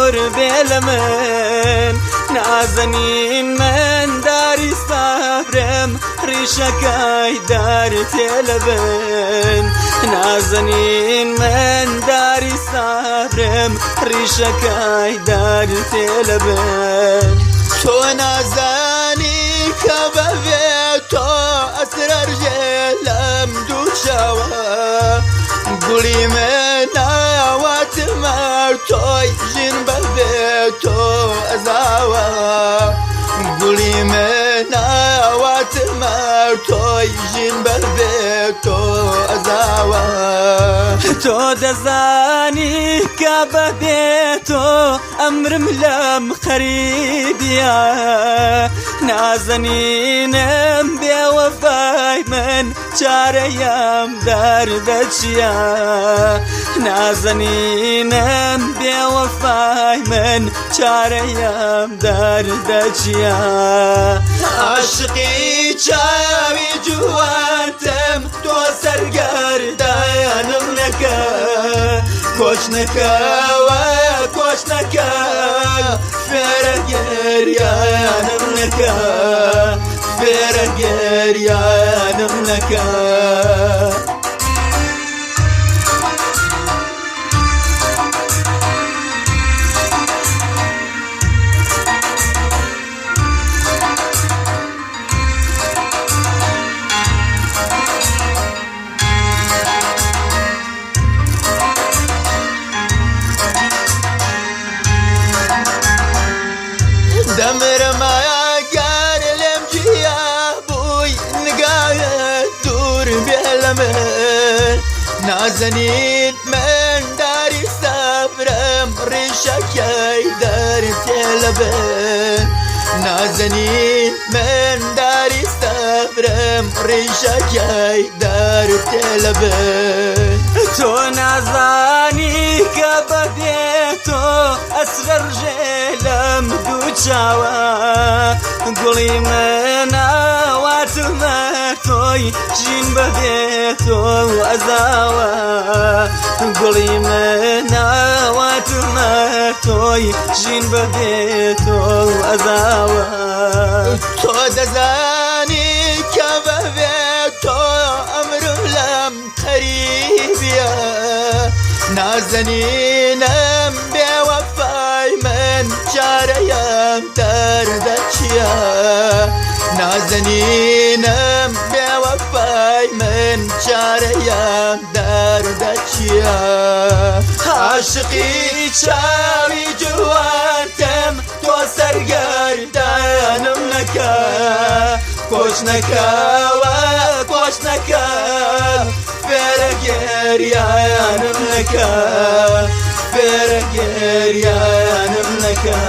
دوور بێ من نازەنین من داری سابرم ڕیشەکەی دارتێ لەبن نازەنین من داری سابرم ڕیشەکەی دارتێ لەبن تۆ نازانی کە بەبێ تۆ ئەسرەرژێ لەم دوو چاوە گوڵی من ناواتمەر تۆی ژین بەبێ تۆ ئەزاوە گوڵی من ناواتمەر تۆی ژین بەبێ تۆ ئەزاوە تۆ دەزانی کە بەبێ تۆ ئەمرم لەم خەریبیە نازەنینم بێوەفای من چارەیەم دەردە چییە نازەنینم بێوەفای من چارەیەم دەردە چییە عاشقی چاوی جوانتم تۆ سەرگەردانم نەکە کۆچنەکەوە کۆچنەکە فێرە گێریانم نەکە فێرە گێریانم نەکە دەمرمایە گەر لێم جیا بووی نگایەت دوور بێ لە من نازەنین من داری سەبرم ڕیشەکەی دەرتێ لەبن نازەنین من داری سەبرم ڕیشەکەی دەرتێ لەبن تۆ نازانی کە بەبێ تۆ ئەسرەرژێ لەم دوو چاوە گوڵی من ئاواتمە تۆی ژین بەبێ تۆ ئەزاوە گوڵی من ئاواتمە تۆی ژین بەبێ تۆ ئەزاوە تۆ دەزانی کە بەبێ تۆ ئەمرم لەم قەریبیە نازەنینم بێوەفای من چارەیەم دەردە چییە نازەنینم بێوەفای من چارەیەم دەردە چییە عاشقی چاوی جوانتم تۆ سەرگەردانم نەکە کۆچنەکەوە کۆچنەکە فێرە گێریانم نەکە فێرە گێریانم نەکە